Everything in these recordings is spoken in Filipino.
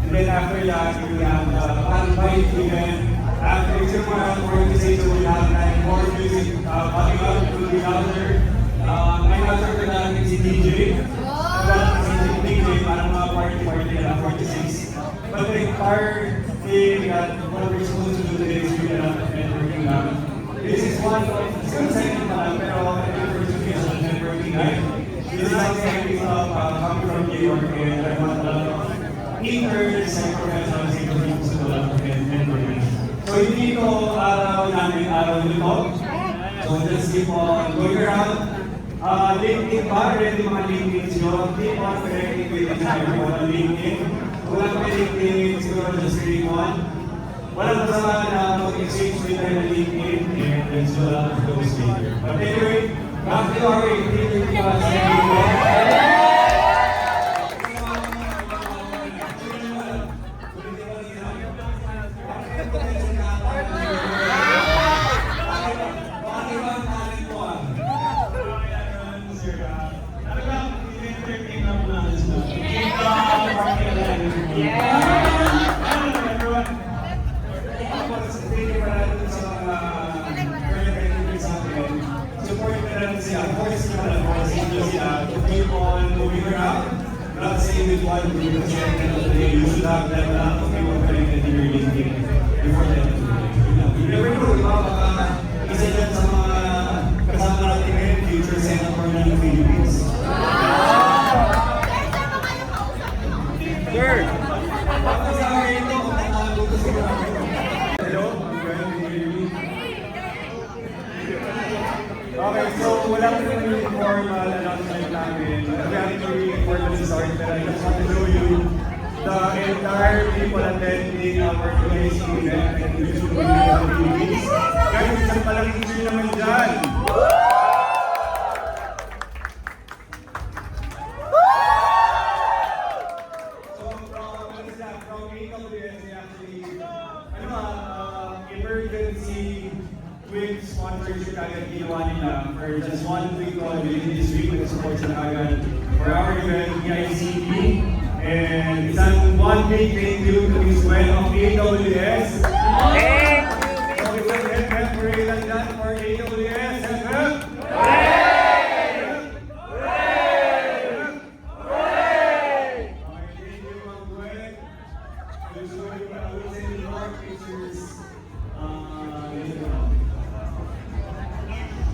And then after that, we have the Pan-Fight event. After it's your organization, we have like more music coming up to be louder. May nasa natin si DJ. Si DJ, parang mga party na 46. But the entire thing that what we're supposed to do today is really a lot of networking. This is one of, it's going to second pa lang, pero I think we're to get on networking night. This is something coming from New York, and I want a lot of interns and professionals in the people and workers. So hindi ito araw namin, araw nito. So just keep on going around. LinkedIn ba? Ready mga LinkedIn nyo. Keep on connecting with everyone on LinkedIn. Walang may LinkedIn, siguro just create one. Walang masama na mag-exchange with them on LinkedIn and then so lang those later. But anyway, back to our keep on moving around. Not saying with one group, because at the end of the day, you should have that lot of people connected in your LinkedIn before the end of the day. You never know, di ba? Baka isa dyan sa mga kasama natin ngayon, future senator na ng Philippines. Sir! Hello? Okay, so wala ko yung formal announcement namin. Very important to start, but I just want to show you the entire people attending our today's event and music video of the Philippines. Guys, isang malaking cheer naman dyan! So from AWS, actually, emergency quick sponsorship agad ginawa nila for just one quick call within this week with support sa agad for our event, EICP. And isang one big thank you to Ms. Gwen of AWS. Thank you! So it's a head parade like that for AWS. Head up!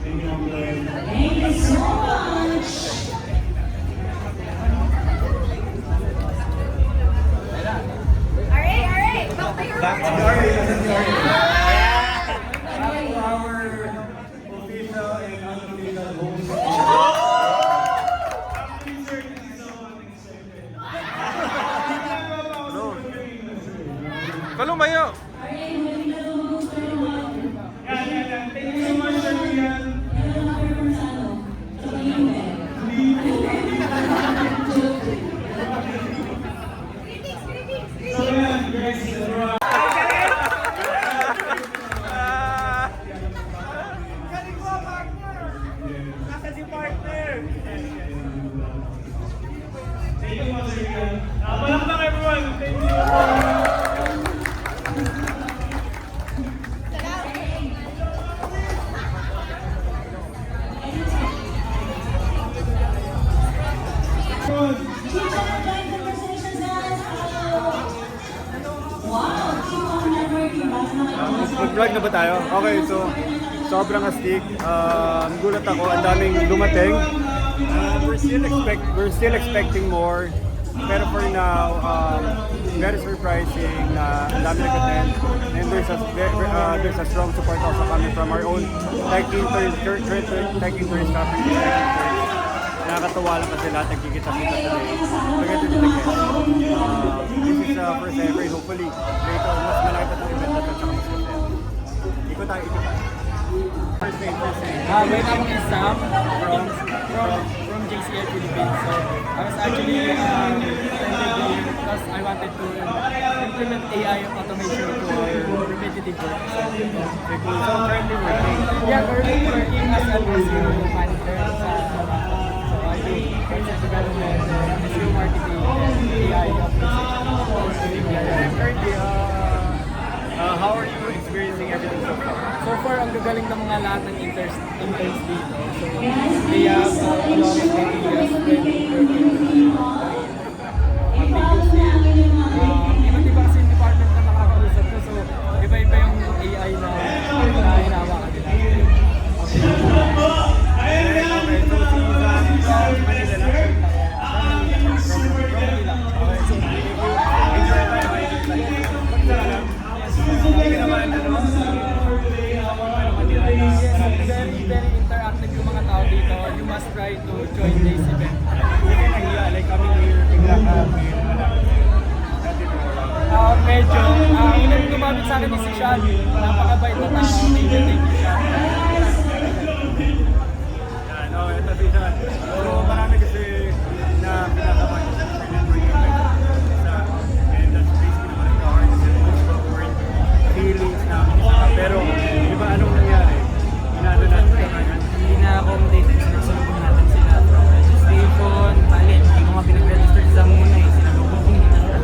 Thank you so much. Alright. Back to our official and unofficial host. Kalong bayo. Thank you so much, Adrian. Malakpak everyone. Thank you. Mag-vlog na ba tayo? Okay, so sobrang astig. Nagulat ako, ang daming dumating. We're still expecting more. Pero for now, very surprising na ang dami nag-attend. And there's a strong support also coming from our own Tech Interns Company. Nakakatuwa lang kasi lahat nagkikita-kita today. Forget to be the guest. This is first hopefully, later, mas malaki pa itong event na ito, tsaka mas masaya. Ikot tayo. First name. My name is Sam from JCL Philippines. So I was actually attended here because I wanted to implement AI automation for repetitive work. So currently working. Yeah, currently working as an SEO manager sa so I do content development, SEO marketing, and AI optimization. Currently, how are you experiencing everything so far? So far, ang gagaling ng mga lahat ng interns dito. So, they have a lot of ideas when working. Iba't iba kasi yung department na nakakausap ko. So, iba-iba yung AI na hinahawakan nila. Very, very interactive yung mga tao dito. You must try to join this event. Like coming here, bigla ka, Medyo, unang lumapit sa akin ni si Sean. Napakabait na tao. Thank you, Sean. Yan, ito si Sean. So, marami kasi na pinakaman sa networking and that's basically one of the hardest and most important feelings namin isa ka. Pero, di ba anong nangyari? Inaano natin sa kanya? Hindi na-accommodate. Sinusulubong natin sila from registration. Bali, hindi ko nga pinag-register sa muna eh. Sinalubong ko nila.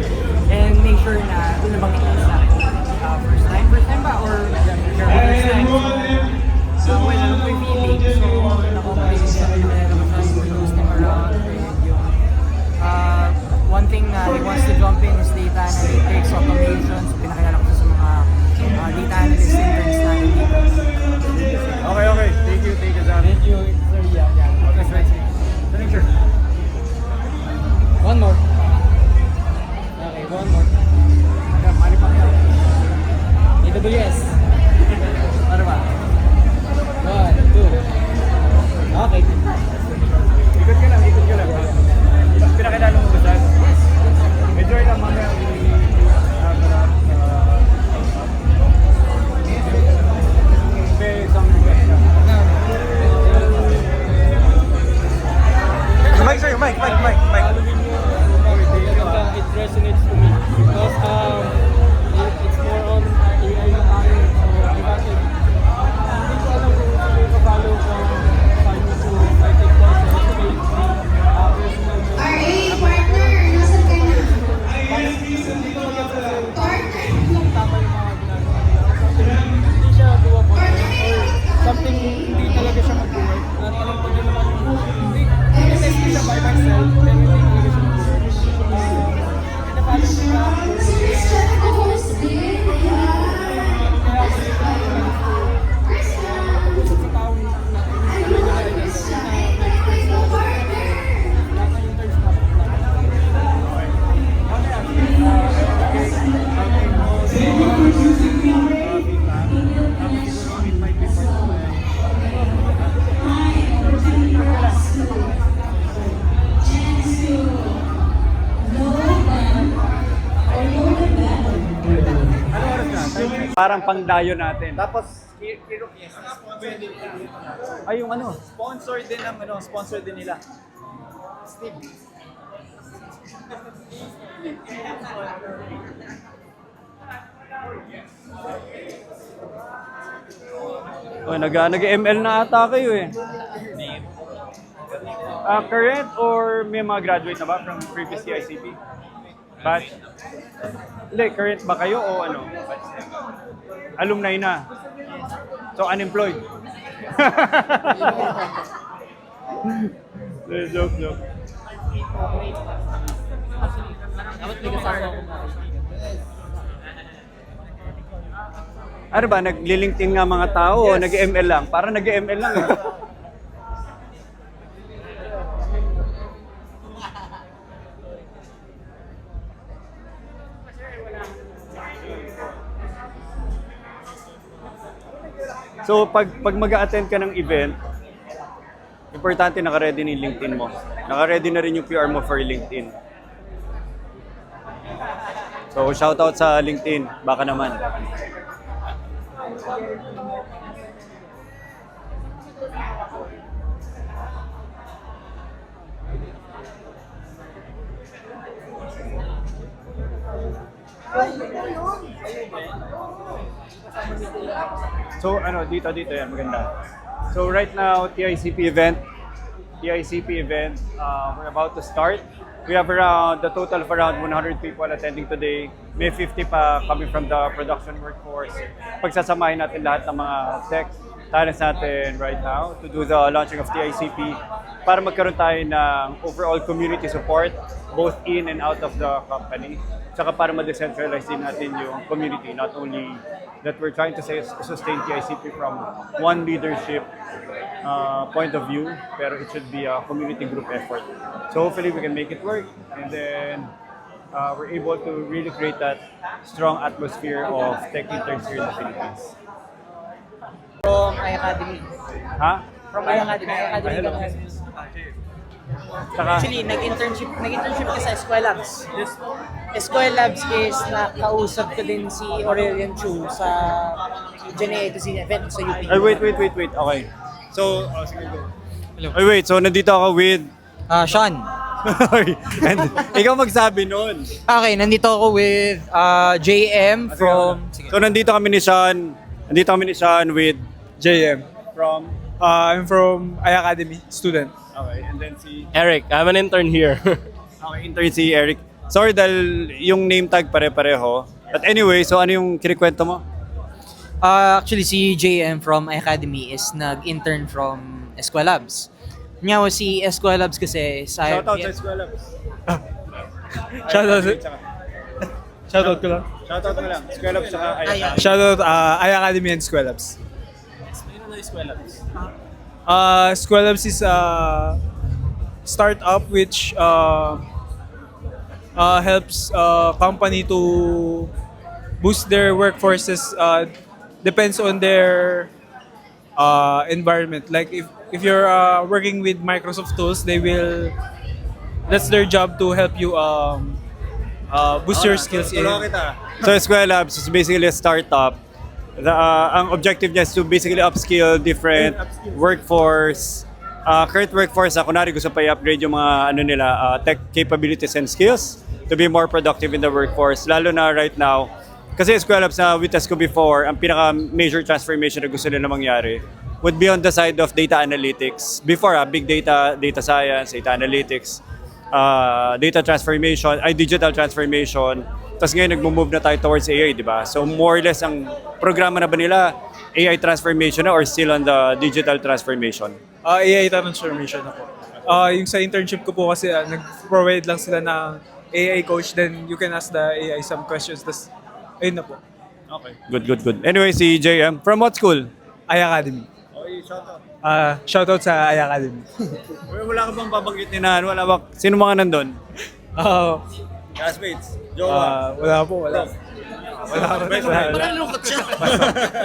And make sure na ito na bang ito sa akin. First time ba? Or shareholders time? Well, ano po yung feeling? So, na-accommodate sa akin. Close them around. One thing na he wants to jump in is data analytics, automation. So, pinakilala ko sa mga data analyst interns natin dito. Okay. Thank you, Sam. Thank you, sir. Yeah. Okay, thank you. One more. Okay, one more. Mali pa kayo. AWS. Ano ba? 1, 2. Okay. Ikot ka lang. Pinakilala mo ba, Sam? Yes. Enjoy lang mamaya. Some request na. Mic, sir, mic. It resonates to me because it's more on AI na tayo. So, bakit? Hindi ko alam kung sino yung kapalo ko paano to citing courses. RA, partner, nasa ka na? Hindi ko mag-get sa tama yung mga ginagawa nila. Hindi siya doable or something hindi talaga siya mag-work. Alam ko din naman hindi test siya by myself pero hindi talaga siya mag-work. Pinapalo siya Please check the host din. kaya ako dito pag-usap sa taong Parang pangdayo natin. Tapos, Ay, yung ano? sponsor din nila. Steve. Nag-ML na ata kayo eh. Current or may mga graduate na ba from previous ICP? Batch? Hindi, current ba kayo o ano? Alumni na. So, unemployed. joke. dapat may kasama ako. Ano ba, nagli-LinkedIn nga mga tao o nag-ML lang? Parang nag-ML lang eh. So, pag mag-a-attend ka ng event, importante naka-ready na yung LinkedIn mo. Naka-ready na rin yung PR mo for LinkedIn. So, So shoutout sa LinkedIn, baka naman. So ano, dito yan, maganda. So right now, TICP event, we're about to start. We have around, the total of around 100 people attending today. May 50 pa coming from the production workforce. Pagsasamahin natin lahat ng mga tech talents natin right now to do the launching of TICP para magkaroon tayo ng overall community support both in and out of the company. Tsaka para ma-decentralize din natin yung community, not only that we're trying to sustain TICP from one leadership point of view, pero it should be a community group effort. So hopefully we can make it work, and then we're able to really create that strong atmosphere of tech interns here in the Philippines. From iAcademy. Ha? From iAcademy. iAcademy Hello. ka Tsaka, Actually, nag-internship ka sa Escuelabs. Escuelabs is nakausap ko din si Aurelian Chu sa Gen A to Z event sa UP. ay, wait. Okay. So, sige, go. Ay, wait. So, nandito ako with... Sean. And ikaw magsabi nun. Okay, nandito ako with JM from... So, nandito kami ni Sean with JM. from... I'm from iAcademy, student. Okay, and then si... Eric, I'm an intern here. Okay, intern si Eric. Sorry dahil yung name tag pare-pareho. But anyway, so ano yung kinikwento mo? Actually, si JM from iAcademy is nag-intern from Escuelabs. Nga si Escuelabs kasi sa... Shoutout sa Escuelabs. Shoutout Shoutout ko lang. Shoutout mo lang. Escuelabs saka Ayaka. Shoutout iAcademy and Escuelabs. Escuelabs is a startup which helps company to boost their workforces. Depends on their environment. Like if you're working with Microsoft tools, that's their job to help you boost your skills in. So Escuelabs is basically a startup. Ang objective niya is to basically upskill different workforce. Current workforce, kunwari gusto pa i-upgrade yung mga tech capabilities and skills to be more productive in the workforce. Lalo na right now, kasi Escuelabs na witness ko before, ang pinaka-major transformation na gusto nila mangyari would be on the side of data analytics. Before, big data, data science, data analytics, data transformation, digital transformation. Tapos ngayon nagmo-move na tayo towards AI, di ba? So more or less ang programa na ba nila AI transformation na or still on the digital transformation? AI transformation na po. Yung sa internship ko po kasi nag-provide lang sila ng AI coach, then you can ask the AI some questions. Tapos, ayun na po. Okay. Good. Anyway, si JM, from what school? iAcademy. Okay, shoutout. Shoutout sa iAcademy. Wala ka bang babanggitin na? Sino mga nandun? Classmates? Jowa? Wala po, wala.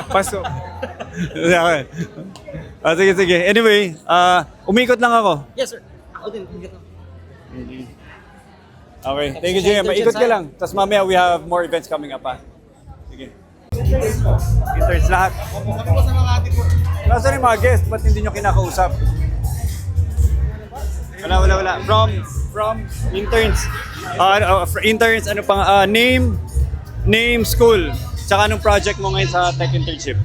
Pasok. Okay. Sige. Anyway, umikot lang ako. Yes, sir. Ako din. Okay. Thank you, JM. Ikot ka lang. Tapos mamaya we have more events coming up, ha? Sige. Interns lahat. Nasaan yung mga guests? Ba't hindi nyo kinakausap? Wala. From interns. Interns, ano pang, name, school. Tsaka anong project mo ngayon sa tech internship?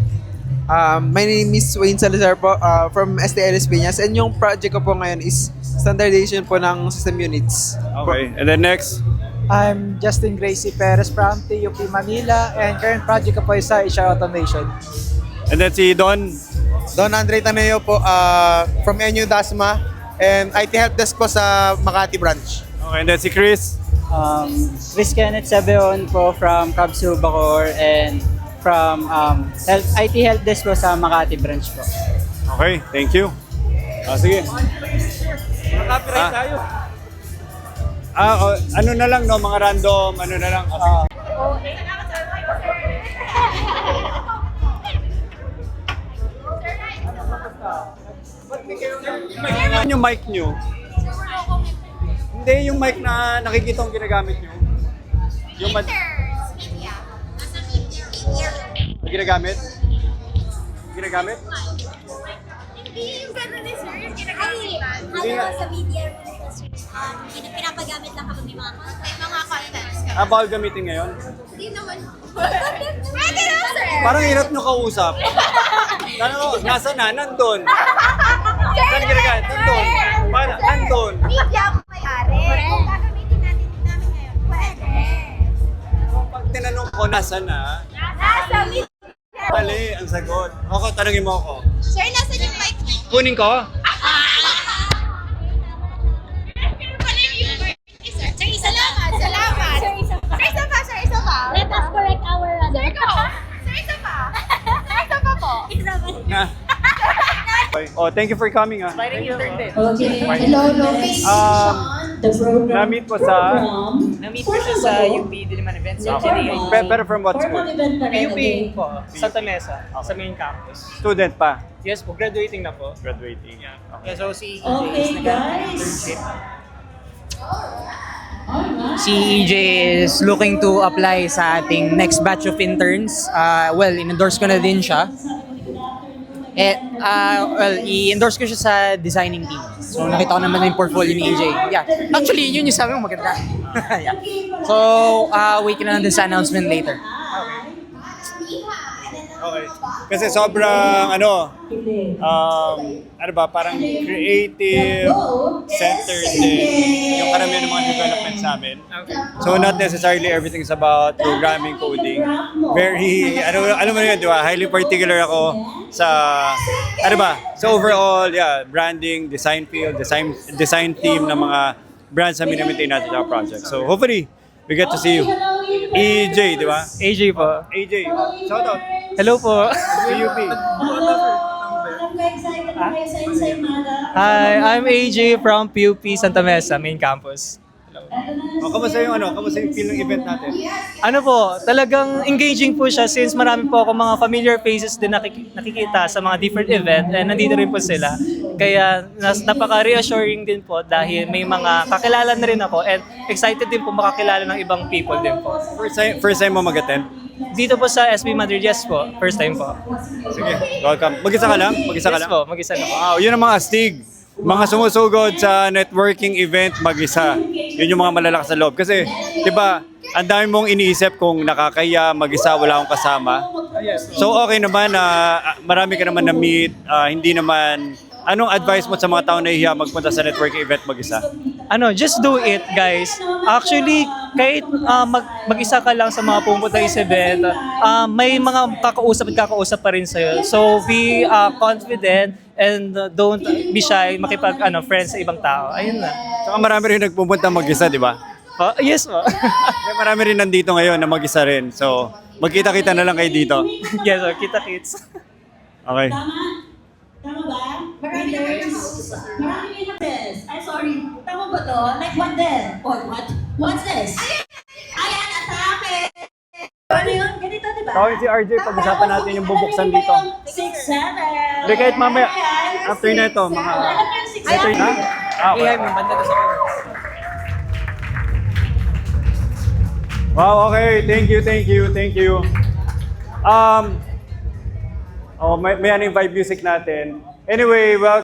My name is Wayne Salazar po, from STLS Piñas, and yung project ko po ngayon is standardization po ng system units. Okay. And then next? I'm Justin Gracie Perez from TUP Manila, and current project ko po is sa HR automation. And then si Don? Don Andre Taneo po, from NU Dasma, and IT Helpdesk po sa Makati branch. Okay. And then si Chris? Chris Kenneth Sabeon po from Kabsu Bacoor, and from IT Helpdesk po sa Makati branch po. Okay. Thank you. Sige. Copyright tayo. Ano na lang, no? Mga random, ano na lang. Ano yung mic nyo? Hindi, yung mic na nakikita kong ginagamit nyo. Yung Ginagamit? Ginagamit? Hindi yung gano'n ni sir, yung ginagamit lang. Alam mo sa media, pinapagamit lang kapag may mga contents. Bawal gamitin ngayon? Hindi naman. Pwede na sir! Parang hirap nyo kausap. Nasa na? Nandun. Saan ginagamit? Nandun. Paano? Nandun. Media ako may-ari. Kung gagamitin namin ngayon, pwede. Pag tinanong ko, nasa na? Nasa media. Mali ang sagot. Ako, tanongin mo ako. Sir, nasa yung mic mo? Kunin ko? Sir, isa lang. Salamat. Sir, isa pa. Sir, isa pa. Let us correct our Sir, go. Sir, isa pa. Sir, isa pa po. Isa pa. Na. Okay. Oh, thank you for coming. Inspiring intern din. Okay. Hello, location. The program. Na-meet po sa... Na-meet ko siya sa UP Diliman Events sa GNA. Pero from what school? PUP po, Santa Mesa, sa main campus. Student pa? Yes po, graduating na po. Graduating. Yeah, so si EJ Okay, is guys. nag-internship. Si EJ is looking to apply sa ating next batch of interns. Well, in-endorse ko na din siya. I-endorse ko siya sa designing team. So, nakita ko naman yung portfolio ni EJ. Yeah. Actually, yun yung sabi mo maganda. Yeah. So, wait na lang din sa announcement later. Okay. Kasi sobrang parang creative centered din yung karamihan ng mga development sa amin. So not necessarily everything is about programming, coding. Very, alam mo yun, di ba? Highly particular ako sa, sa overall, branding, design field, design team ng mga brands na minamaintain natin sa project. So hopefully, we get to see you. EJ, di ba? AJ po. AJ, shout out. Hello po. PUP. Hi, I'm AJ from PUP Santa Mesa, main campus. Kamusta yung feel ng event natin? Ano po, talagang engaging po siya since marami po ako mga familiar faces din nakikita sa mga different event and nandito rin po sila. Kaya napaka-reassuring din po dahil may mga kakilala na rin ako and excited din po makakilala ng ibang people din po. First time mo mag-attend? Dito po sa SB Madrid, yes po. First time po. Sige, welcome. Mag-isa ka lang? Mag-isa ka Yes lang? po, mag-isa na po. Wow, yun ang mga astig. Mga sumusugod sa networking event mag-isa. Yun yung mga malalakas sa loob. Kasi, di ba, ang dami mong iniisip kung nakakaya, mag-isa, wala akong kasama. So, okay naman na marami ka naman na-meet. Hindi naman, anong advice mo sa mga tao na nahihiya magpunta sa networking event mag-isa? Just do it, guys. Actually, kahit mag-isa ka lang sa mga pumunta sa event, may mga kakausap pa rin sa'yo. So, be confident and don't be shy makipag-friends sa ibang tao. Ayun na. Saka marami rin nagpupunta mag-isa, di ba? Yes po. Marami rin nandito ngayon na mag-isa rin. So, magkita-kita na lang kayo dito. Yes, kita-kits. Okay. Tama ba? Marami this. I'm sorry. Tama ba to? Like what then? Or what? What's this? Ayan, atake! Ano yun? Ganito, di ba? Tawagin si RJ, pag-usapan natin yung bubuksan dito. 6, 7. Hindi, kahit mamaya, after na ito, mga... After na? Okay. May banda ko sa Wow, okay. Thank you. May vibe music natin. Anyway, well,